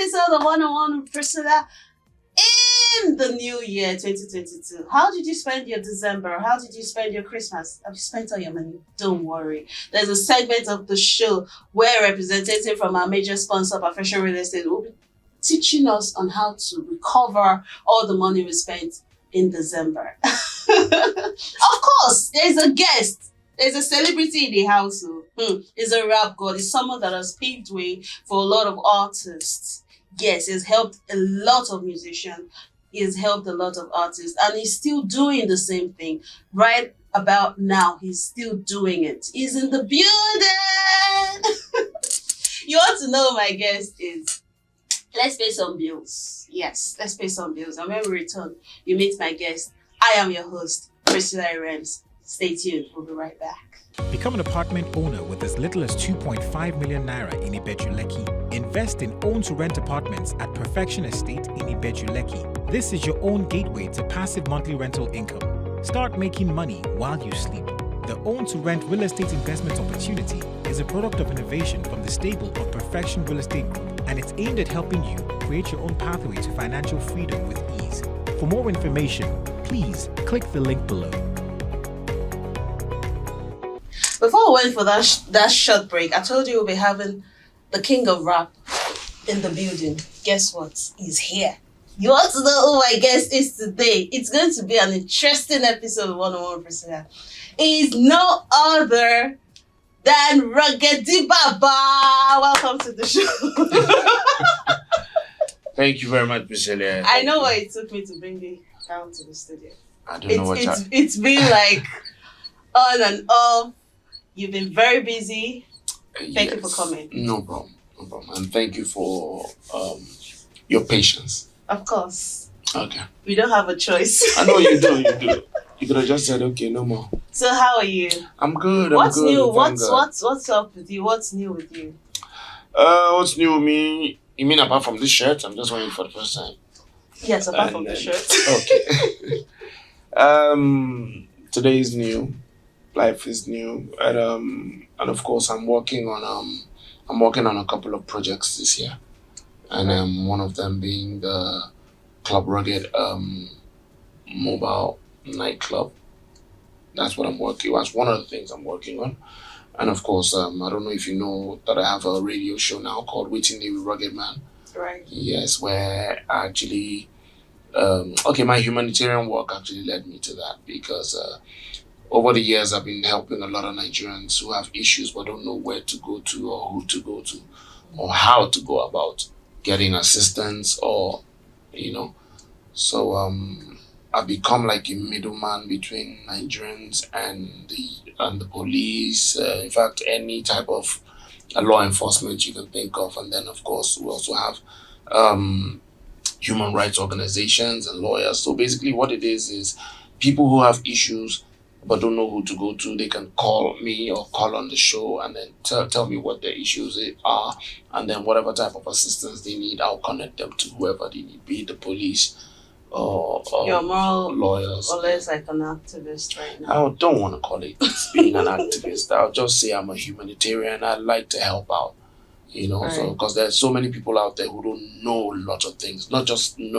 episode of 101 with Priscilla in the new year 2022. How did you spend your December? How did you spend your Christmas? Have you spent all your money? Don't worry. There's a segment of the show where a representative from our major sponsor, Professional Real Estate, will be teaching us on how to recover all the money we spent in December. Of course, there's a guest. There's a celebrity in the house. He's a rap god. He's someone that has paved way for a lot of artists. Yes, he's helped a lot of musicians. He's helped a lot of artists. And he's still doing the same thing. Right about now, he's still doing it. He's in the building. You want to know who my guest is? Let's pay some bills. Yes, let's pay some bills. And when we return, you meet my guest. I am your host, Priscilla Rems. Stay tuned. We'll be right back. Become an apartment owner with as little as 2.5 million naira in Ibeju-Lekki. Invest in own-to-rent apartments at Perfection Estate in Ibeju-Lekki. This is your own gateway to passive monthly rental income. Start making money while you sleep. The own-to-rent real estate investment opportunity is a product of innovation from the stable of Perfection Real Estate Group, and it's aimed at helping you create your own pathway to financial freedom with ease. For more information, please click the link below. Before we went for that short break, I told you we'll be having the king of rap in the building. Guess what? He's here. You want to know who my guest is today? It's going to be an interesting episode of 101%. He's no other than Ruggedman. Welcome to the show. Thank you very much, Micheal. I know why it took me to bring you down to the studio. I don't know it's been like on and off. You've been very busy. Thank you for coming. No problem. And thank you for your patience. Of course. Okay. We don't have a choice. I know you do. You could have just said, okay, no more. So how are you? I'm good. What's new? What's up with you? What's new with you? What's new with me? You mean apart from this shirt? I'm just wearing it for the first time. Yes, apart from the shirt. Okay. Today is new. Life is new, and of course I'm working on a couple of projects this year, and one of them being the Club Rugged mobile nightclub. That's what I'm working. That's one of the things I'm working on, and of course I don't know if you know that I have a radio show now called Waiting Day with Ruggedman. Right. Yes, where actually, my humanitarian work actually led me to that because. Over the years, I've been helping a lot of Nigerians who have issues but don't know where to go to or who to go to or how to go about getting assistance or, So I've become like a middleman between Nigerians and the police. In fact, any type of law enforcement you can think of. And then, of course, we also have human rights organizations and lawyers. So basically what it is people who have issues but don't know who to go to, they can call me or call on the show and then tell me what their issues are, and then whatever type of assistance they need, I'll connect them to whoever they need, be it the police or you're more lawyers. Or less like an activist right now. I don't want to call it being an activist. I'll just say I'm a humanitarian. I like to help out. Right. So because there's so many people out there who don't know a lot of things, not just not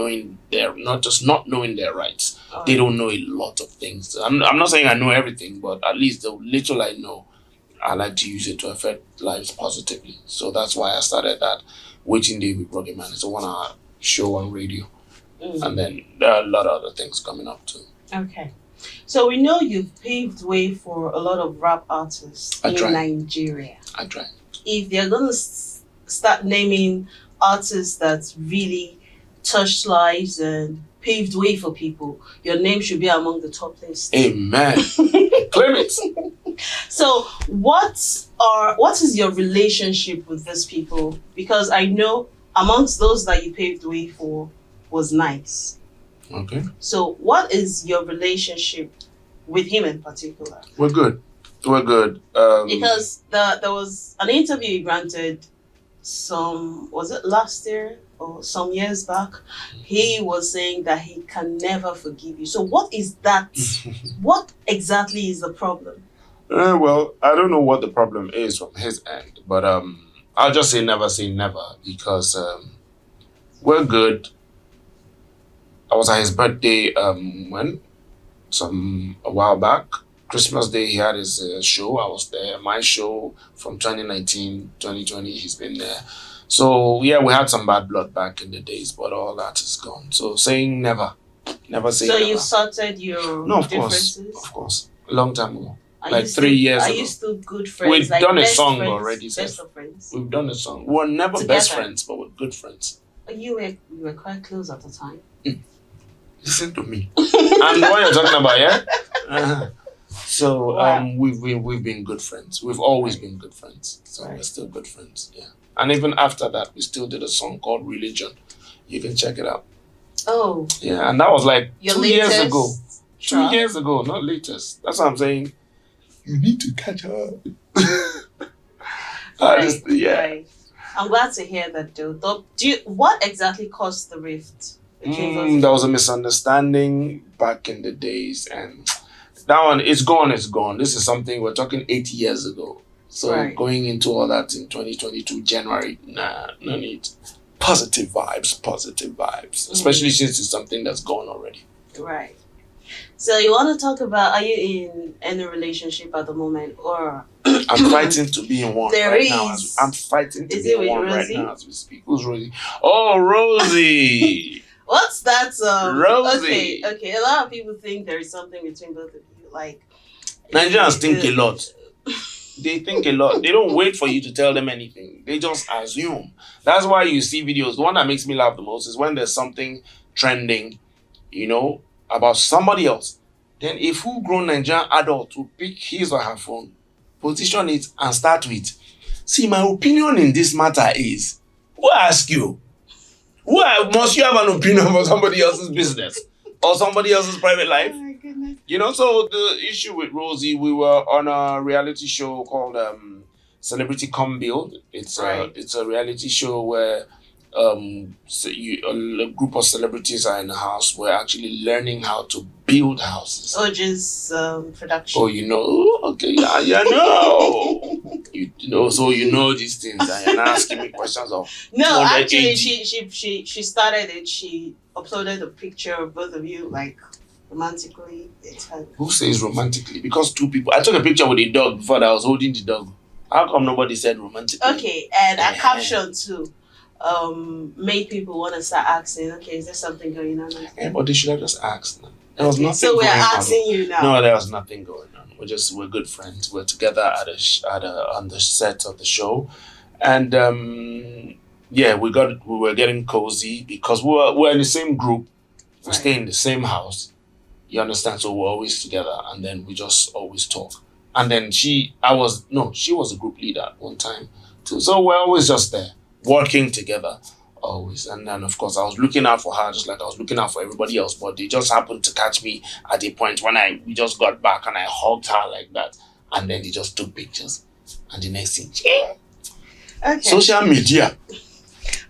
knowing their rights. Oh, they don't know a lot of things. I'm not saying I know everything, but at least the little I know, I like to use it to affect lives positively. So that's why I started that Waiting Day with Ruggedman. It's a 1-hour show on radio. And then there are a lot of other things coming up too. Okay. So we know you've paved way for a lot of rap artists in Nigeria. I try. If they're going to start naming artists that really touched lives and paved way for people, your name should be among the top list. Amen. Claim it. So what is your relationship with these people? Because I know amongst those that you paved way for was Nice. Okay. So what is your relationship with him in particular? We're good. Because there was an interview he granted was it last year or some years back? He was saying that he can never forgive you. So what is that? What exactly is the problem? Well, I don't know what the problem is from his end, but I'll just say never because We're good. I was at his birthday a while back. Christmas Day, he had his show. I was there. My show from 2019, 2020, he's been there. So, yeah, we had some bad blood back in the days, but all that is gone. So, saying never. Never say So never. you sorted your No, of differences? Of course. A long time ago. Are like you 3 years Are ago. you still good friends? We've like done a best song friends, already, Best Seth. of friends. We've done a song. We're never Together. best friends, but we're good friends. You were quite close at the time. Listen to me. I'm the one you're talking about, yeah? Uh-huh. So Wow. we've been good friends. We've always been good friends. So we're still good friends, yeah. And even after that, we still did a song called Religion. You can check it out. Oh. Yeah, and that was like Your 2 years ago. track? 2 years ago, not latest. That's what I'm saying. You need to catch up. Right. I'm glad to hear that, though. What exactly caused the rift between those? There was a misunderstanding back in the days, and that one, it's gone, it's gone. This is something we're talking 8 years ago. So going into all that in 2022, January, nah, no need. Positive vibes. Especially since it's something that's gone already. Right. So you want to talk about, are you in any relationship at the moment, or? I'm fighting to be in one now. I'm fighting to be in one Rosie? right now as we speak. Who's Rosie? Oh, Rosie! What's that? Rosie! Okay. A lot of people think there is something between both of you. Like, Nigerians think a lot. They think a lot. They don't wait for you to tell them anything. They just assume. That's why you see videos. The one that makes me laugh the most is when there's something trending, about somebody else. Then a full-grown Nigerian adult will pick his or her phone, position it, and start with, "See, my opinion in this matter is," who ask you? Must you have an opinion about somebody else's business or somebody else's private life? Oh my goodness. So the issue with Rosie, we were on a reality show called Celebrity Come Build. It's a reality show where a group of celebrities are in a house. We're actually learning how to build houses. Just production. Oh, okay, yeah, no. So these things, and you're not asking me questions of. No, actually, she started it. She uploaded a picture of both of you, like, romantically. Who says romantically? Because two people. I took a picture with a dog before that I was holding the dog. How come nobody said romantically? Okay, and a caption too. Made people want to start asking, okay, is there something going on? Yeah, but they should have just asked. There was nothing. So we're asking you now. No, there was nothing going on. We're good friends. We're together on the set of the show, and we were getting cozy because we're in the same group. We stay in the same house. You understand? So we're always together, and then we just always talk. And then she was a group leader at one time too. So we're always just there, working together, always. And then, of course, I was looking out for her just like I was looking out for everybody else. But they just happened to catch me at a point when we just got back and I hugged her like that. And then they just took pictures. And the next thing, okay. Social media.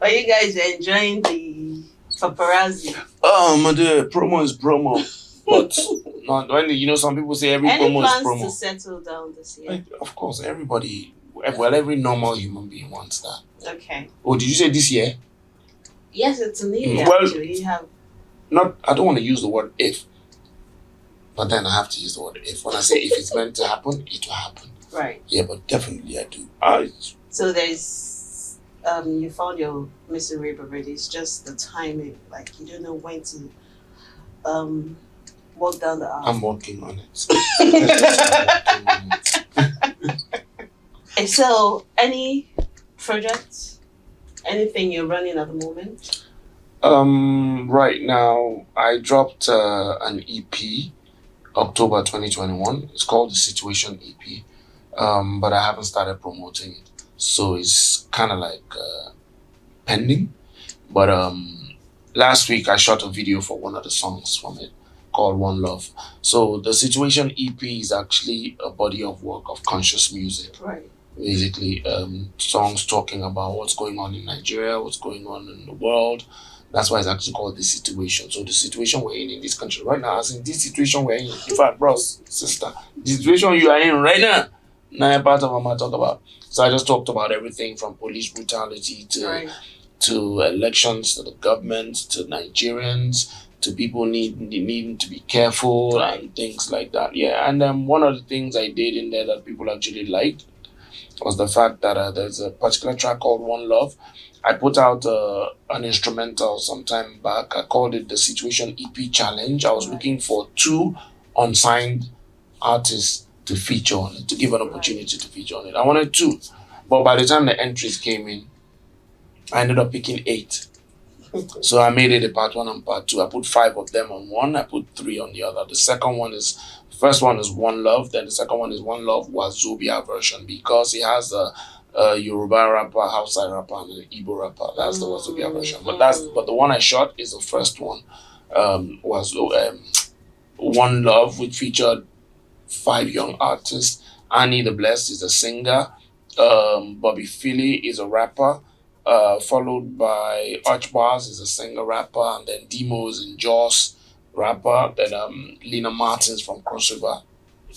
Are you guys enjoying the paparazzi? The promo is promo. But not when some people say every promo is promo. Any plans to settle down this year? Of course, every normal human being wants that. Okay. Oh, did you say this year? Yes, it's a new year. Well, actually. You have. I don't want to use the word if, but then I have to use the word if. When I say if it's meant to happen, it will happen. Right. Yeah, but definitely I do. So there's you found your missing rib already. It's just the timing. Like you don't know when to walk down the aisle. I'm working on it. So, any projects? Anything you're running at the moment? Right now, I dropped an EP, October 2021. It's called the Situation EP, but I haven't started promoting it. So it's kind of like pending. But last week, I shot a video for one of the songs from it called One Love. So the Situation EP is actually a body of work of conscious music. Right. Basically, songs talking about what's going on in Nigeria, what's going on in the world. That's why it's actually called The Situation. So the situation we're in this country right now, as in this situation we're in fact, bros, sister, the situation you are in right now, part of what I talk about. So I just talked about everything from police brutality to to elections, to the government, to Nigerians, to people needing to be careful and things like that. Yeah, and one of the things I did in there that people actually liked was the fact that there's a particular track called One Love. I put out an instrumental some time back. I called it the Situation EP Challenge. I was looking for 2 unsigned artists to feature on it, to give an opportunity to feature on it. I wanted 2, but by the time the entries came in, I ended up picking 8. So I made it a part 1 and part 2. I put 5 of them on one. I put 3 on the other. The first one is One Love. Then the second one is One Love Wazobia version, because it has a Yoruba rapper, Hausa rapper, and an Igbo rapper. That's the Wazobia version. But the one I shot is the first one. Was One Love, which featured 5 young artists. Annie the Blessed is a singer. Bobby Philly is a rapper. Followed by Archbars is a singer rapper, and then Demos and Joss rapper, then Lena Martins from Crossover,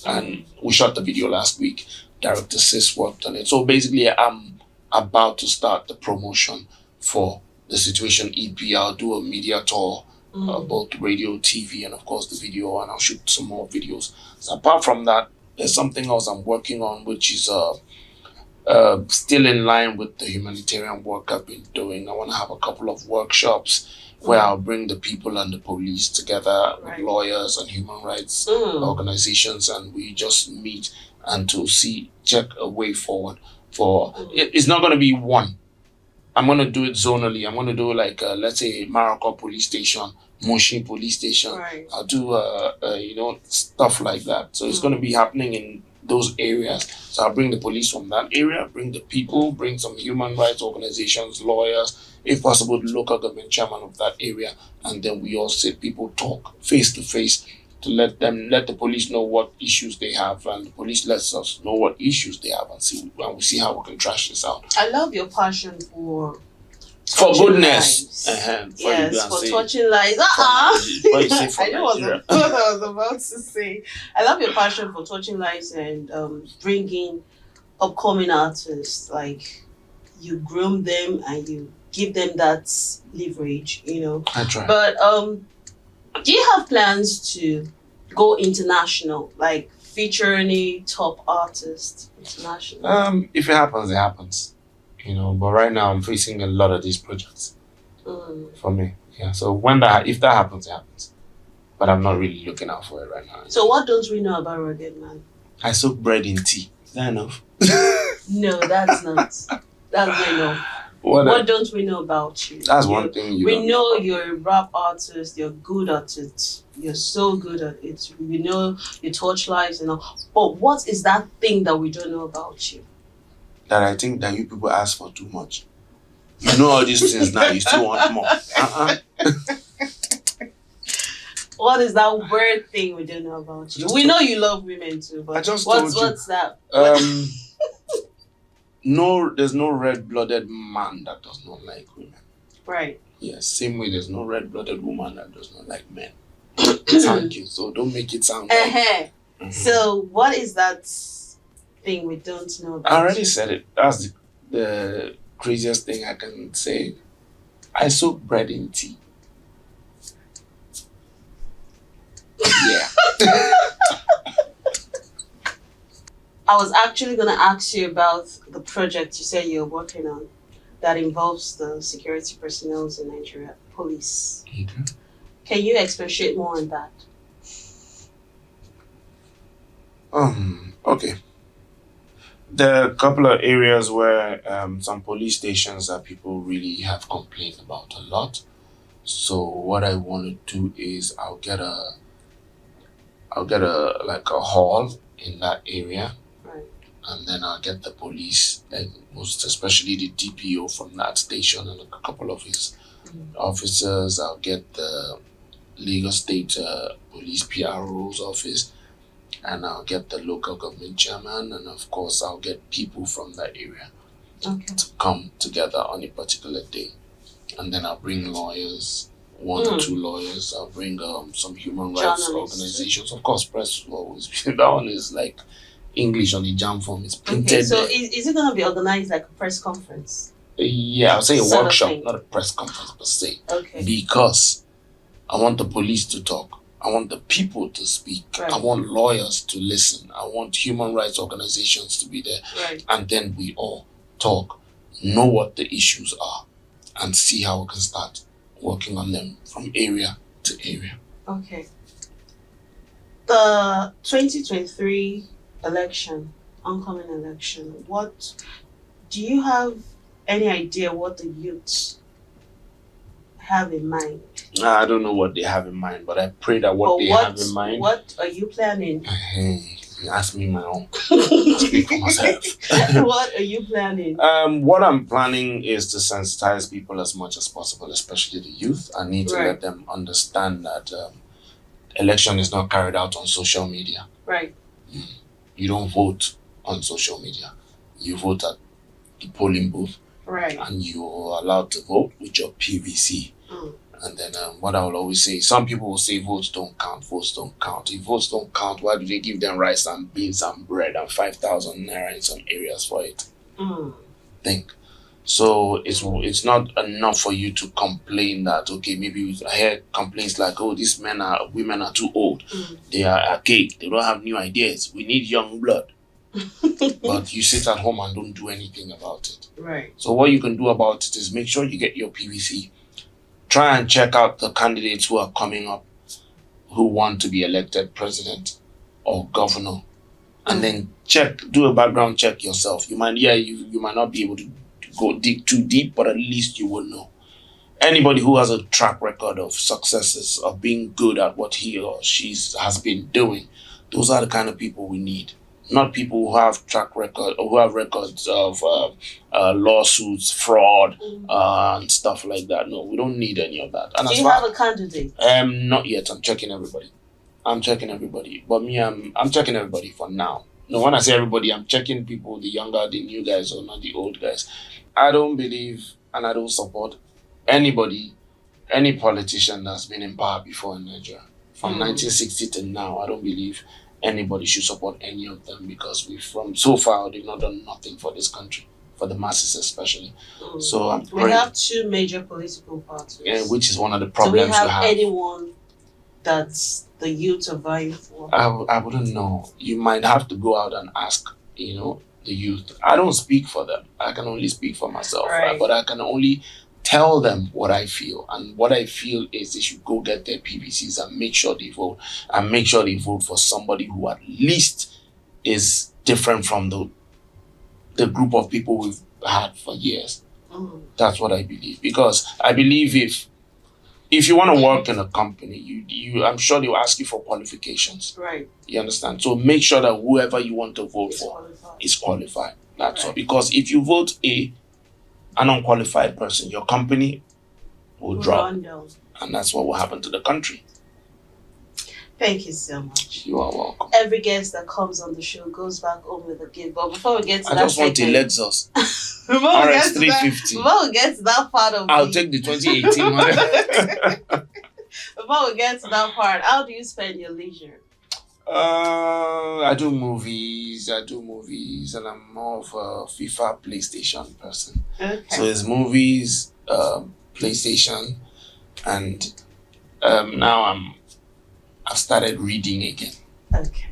and we shot the video last week. Director Sis worked on it. So basically, I'm about to start the promotion for the Situation EP. I'll do a media tour, both radio, TV, and of course the video, and I'll shoot some more videos. So apart from that, there's something else I'm working on, which is still in line with the humanitarian work I've been doing. I want to have a couple of workshops where I'll bring the people and the police together with lawyers and human rights organizations, and we just meet and to check a way forward for it's not going to be one. I'm going to do it zonally. I'm going to do like let's say Maracay police station, Mushin police station. I'll do stuff like that. So it's going to be happening in those areas. So I'll bring the police from that area, bring the people, bring some human rights organizations, lawyers, if possible, the local government chairman of that area, and then we all sit, people talk face to face to let the police know what issues they have, and the police lets us know what issues they have, and we see how we can trash this out. I love your passion for goodness. Yes, for touching lives. I know what I was about to say. I love your passion for touching lives and bringing upcoming artists. Like, you groom them and you give them that leverage, I try. But do you have plans to go international, like feature any top artist international? If it happens, it happens. But right now I'm facing a lot of these projects for me. Yeah. So if that happens, it happens. But I'm not really looking out for it right now. So what don't we know about Ruggedman? I soak bread in tea. Is that enough? No, that's not. That's not enough. What don't we know about you? That's one thing we know you're a rap artist, you're good at it. You're so good at it. We know you touch lives and all. But what is that thing that we don't know about you? That I think that you people ask for too much. You know all these things now, you still want more. What is that weird thing we don't know about you? We know you love women too, but what's that? There's no red-blooded man that does not like women. Right. Yes, same way there's no red-blooded woman that does not like men. Thank you. So don't make it sound like... So what is that thing we don't know about I already said it. That's the craziest thing I can say. I soak bread in tea. Yeah. I was actually going to ask you about the project you said you're working on that involves the security personnel in Nigerian Police. Okay. Can you expatiate more on that? Okay. There are a couple of areas where some police stations that people really have complained about a lot. So what I want to do is I'll get a hall in that area. And then I'll get the police, and most especially the DPO from that station and a couple of his officers. I'll get the Lagos State Police PRO's office, and I'll get the local government chairman, and of course I'll get people from that area to come together on a particular day. And then I'll bring lawyers, 1 or 2 lawyers. I'll bring some human rights organizations. Of course, press will always be. That one is like English on the jam form. It's printed. Okay, so is it going to be organized like a press conference? Yeah, I'll say a Sort of workshop, thing. not a press conference per se. Okay. Because I want the police to talk. I want the people to speak. Right. I want lawyers to listen. I want human rights organizations to be there. Right. And then we all talk, know what the issues are, and see how we can start working on them from area to area. Okay. The 2023 election, oncoming election, do you have any idea what the youth have in mind? I don't know what they have in mind, but I pray that what they have in mind. What are you planning? You ask me my own. Speak for myself. What are you planning? What I'm planning is to sensitize people as much as possible, especially the youth. I need to let them understand that election is not carried out on social media. Right. You don't vote on social media. You vote at the polling booth. Right. And you're allowed to vote with your PVC. And then what I will always say, some people will say votes don't count, votes don't count. If votes don't count, why do they give them rice and beans and bread and 5,000 naira in some areas for it? Think. So it's not enough for you to complain that, okay, maybe I hear complaints like, oh, women are too old. They are archaic. They don't have new ideas. We need young blood. But you sit at home and don't do anything about it. Right. So what you can do about it is make sure you get your PVC. Try and check out the candidates who are coming up who want to be elected president or governor. And then do a background check yourself. You might not be able to go too deep, but at least you will know. Anybody who has a track record of successes, of being good at what he or she has been doing, those are the kind of people we need. Not people who have track record or who have records of lawsuits, fraud, and stuff like that. No, we don't need any of that. And do you have a candidate? Not yet. I'm checking everybody. But me, I'm checking everybody for now. No, when I say everybody, I'm checking people, the younger, the new guys, or not the old guys. I don't believe and I don't support anybody, any politician that's been in power before in Nigeria. From 1960 to now, I don't believe anybody should support any of them because so far they've not done nothing for this country, for the masses especially. So we have two major political parties. Yeah, which is one of the problems we have. Do we have anyone that's the youth are vying for? I wouldn't know. You might have to go out and ask, the youth. I don't speak for them. I can only speak for myself. Right. But I can only tell them what I feel. And what I feel is they should go get their PVCs and make sure they vote. And make sure they vote for somebody who at least is different from the group of people we've had for years. That's what I believe. Because I believe if you want to work in a company, I'm sure they'll ask you for qualifications. Right. You understand? So make sure that whoever you want to vote for is qualified. That's all. Because if you vote an unqualified person, your company will drop. And that's what will happen to the country. Thank you so much. You are welcome. Every guest that comes on the show goes back home with a gift. But before we get to I just want a Lexus. RX 350. Before we get to that part of I'll take the 2018 one. Before we get to that part, how do you spend your leisure? I do movies, and I'm more of a FIFA PlayStation person. Okay. So it's movies, PlayStation, and now I've started reading again. Okay.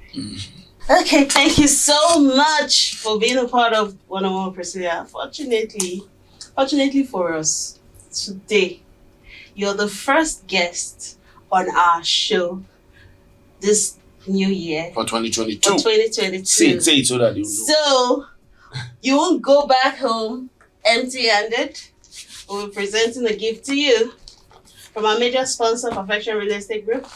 Okay, thank you so much for being a part of 101 Priscilla. Fortunately for us, today, you're the first guest on our show this new year. For 2022. For 2022. Say it so that you know. So, you won't go back home empty-handed. We'll be presenting a gift to you. From our major sponsor, Perfection Real Estate Group,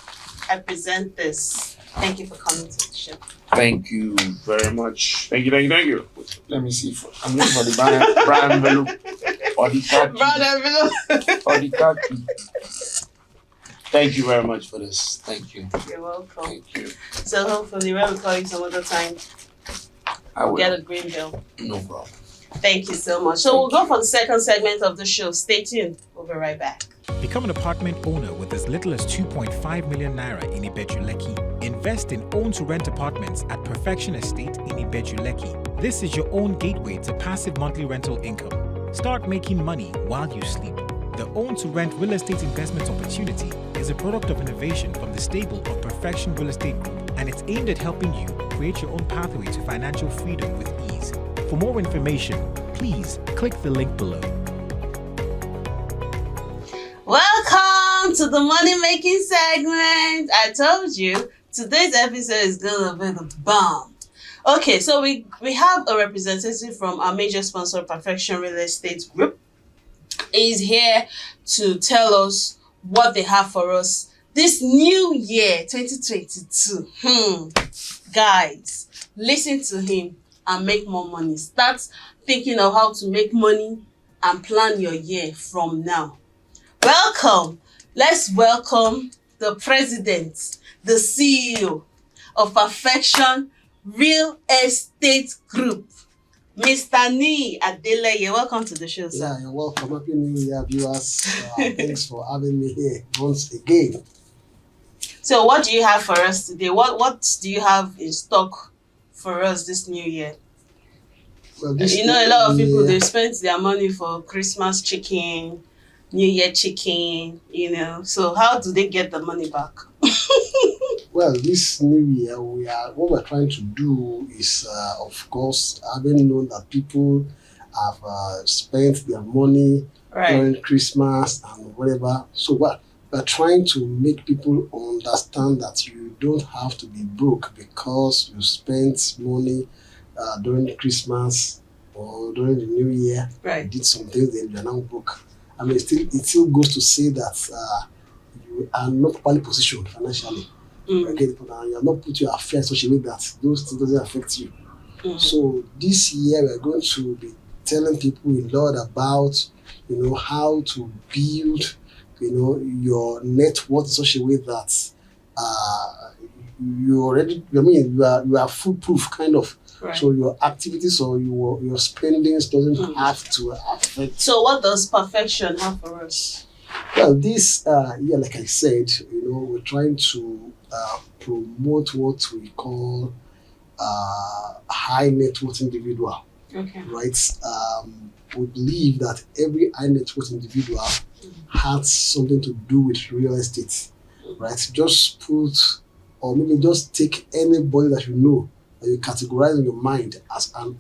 I present this. Thank you for coming to the show. Thank you very much. Thank you. Let me see. I'm looking for the brown envelope. Or the khaki. Brown envelope. Or the khaki. Thank you very much for this. Thank you. You're welcome. Thank you. So hopefully when we call you some other time, I will get a green bill. No problem. Thank you so much. So we'll go for the second segment of the show. Stay tuned. We'll be right back. Become an apartment owner with as little as 2.5 million naira in Ibejuleki. Invest in own-to-rent apartments at Perfection Estate in Ibejuleki. This is your own gateway to passive monthly rental income. Start making money while you sleep. The Own to Rent real estate investment opportunity is a product of innovation from the stable of Perfection Real Estate Group, and it's aimed at helping you create your own pathway to financial freedom with ease. For more information, please click the link below. Welcome to the money making segment. I told you today's episode is gonna be the bomb. Okay, so we have a representative from our major sponsor, Perfection Real Estate Group. Is here to tell us what they have for us this new year, 2022. Guys, listen to him and make more money. Start thinking of how to make money and plan your year from now. Welcome. Let's welcome the president, the CEO of Perfection Real Estate Group, Mr. Ni Adeleye. Welcome to the show, sir. Yeah, you're welcome. Happy New Year, viewers. Thanks for having me here once again. So what do you have for us today? What do you have in stock for us this new year? Well, a lot of people, they spent their money for Christmas chicken, New Year chicken, So how do they get the money back? Well, this new year, what we're trying to do is, of course, having known that people have spent their money during Christmas and whatever. So we're trying to make people understand that you don't have to be broke because you spent money during Christmas or during the New Year. Right. You did some things, then you're now broke. I mean, it still goes to say that you are not properly positioned financially. Okay, you have not put your affairs such a way that those things doesn't affect you. So this year we're going to be telling people a lot about, how to build, your net worth in such a way that you are foolproof kind of. Right. So your activities or your spendings doesn't have to affect. So what does Perfection have for us? Well, this year, like I said, we're trying to promote what we call high net worth individual. Okay. Right? We believe that every high net worth individual has something to do with real estate. Right? Just take anybody that you know that you categorize in your mind as a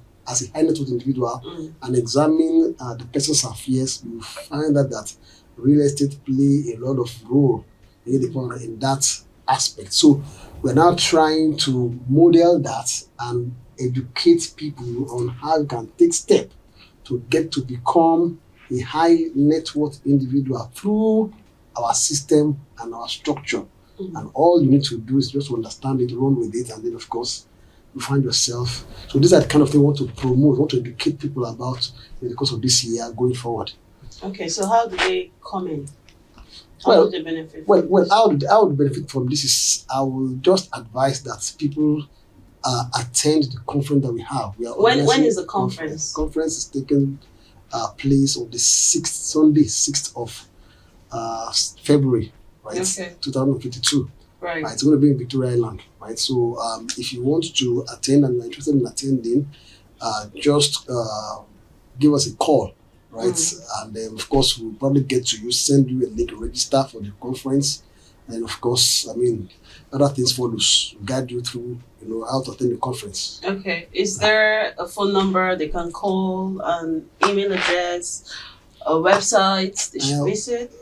high net worth individual and examine the person's affairs. You find that real estate play a lot of role in that aspect. So we're now trying to model that and educate people on how you can take steps to get to become a high net worth individual through our system and our structure. And all you need to do is just to understand it, run with it, and then of course you find yourself. So these are the kind of things we want to promote, we want to educate people about in the course of this year going forward. Okay, so how do they come in? How do they benefit? Well, how would benefit from this is I will just advise that people attend the conference that we have. When is the conference? The conference is taking place on the Sunday, 6th of February, right? Okay. 2022. Right. It's going to be in Victoria Island, right? So if you want to attend and you're interested in attending, just give us a call. Right, and then of course we'll probably get to you, send you a link to register for the conference, and of course, other things follows, guide you through, how to attend the conference. Okay, is there a phone number they can call, an email address, a website they should visit?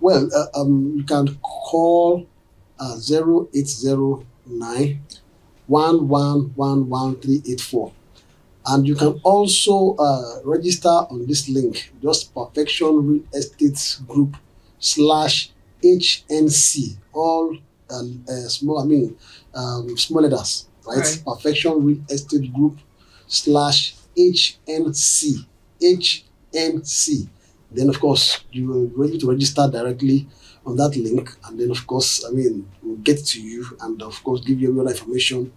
Well, you can call 0809 1111 And you can also register on this link, just Perfection Real Estate Group /HNC, all small letters, right? Perfection Real Estate Group /HNC, HNC. Then of course you will be ready to register directly on that link, and then of course we'll get to you and of course give you all the information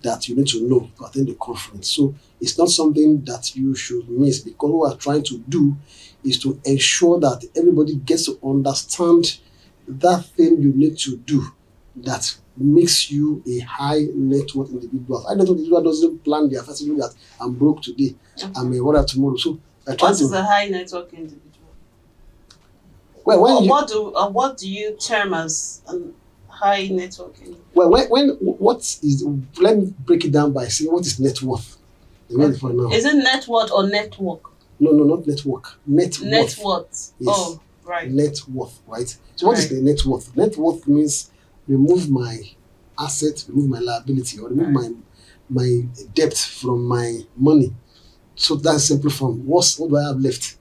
that you need to know to attend the conference. So it's not something that you should miss, because what we're trying to do is to ensure that everybody gets to understand that thing you need to do that makes you a high net worth individual. High net worth individual doesn't plan their affairs that I'm broke today, what tomorrow. So What is a high network individual? Well, when what do you term as a high network individual? Well, let me break it down by saying what is net worth. Okay. For now. Is it net worth or network? No, not network. Net worth. Yes. Oh, right. Net worth, right? So what is the net worth? Net worth means remove my asset, remove my liability, or remove my debt from my money. So that's simple form. What do I have left?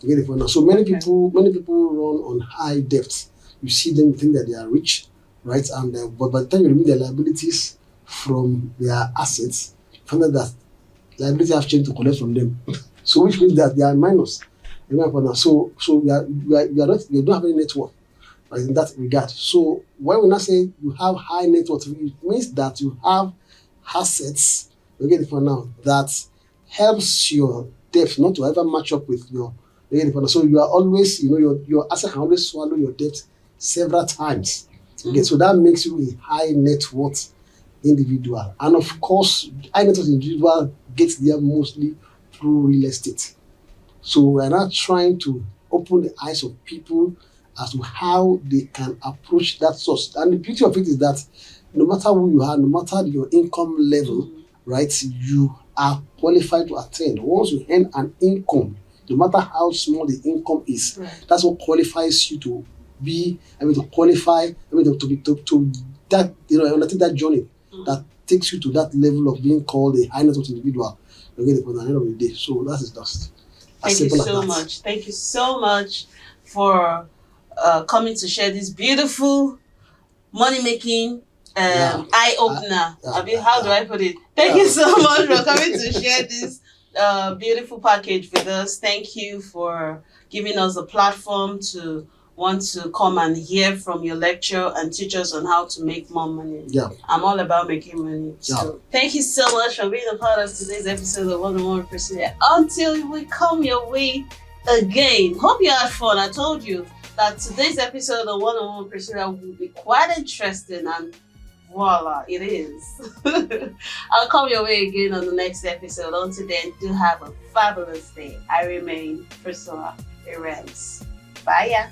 You get it for now. So many people run on high debts. You see them think that they are rich, right? And but by the time you remove their liabilities from their assets, you find out that liability have changed to collect from them. So which means that they are minus. You get it for now. So you don't have any net worth, right, in that regard. So when we now say you have high net worth, it means that you have assets. You get it for now, that helps your debt not to ever match up with your. So you are always, your asset can always swallow your debt several times. Okay, so that makes you a high net worth individual. And of course, high net worth individual gets there mostly through real estate. So we're not trying to open the eyes of people as to how they can approach that source. And the beauty of it is that no matter who you are, no matter your income level, right, you are qualified to attend. Once you earn an income, no matter how small the income is, that's what qualifies you to be, to qualify, to that, undertake that journey that takes you to that level of being called a high net worth individual. You get it at the end of the day. So that is just Thank you so much. Thank you so much for coming to share this beautiful money-making eye-opener. How do I put it? Thank you so much for coming to share this beautiful package with us. Thank you for giving us a platform to want to come and hear from your lecture and teach us on how to make more money. Yeah. I'm all about making money. So thank you so much for being a part of today's episode of One on One Pursuit. Until we come your way again. Hope you had fun. I told you that today's episode of One on One Pursuit will be quite interesting, and voila, it is. I'll come your way again on the next episode. Until then, do have a fabulous day. I remain Priscilla Erens. Bye.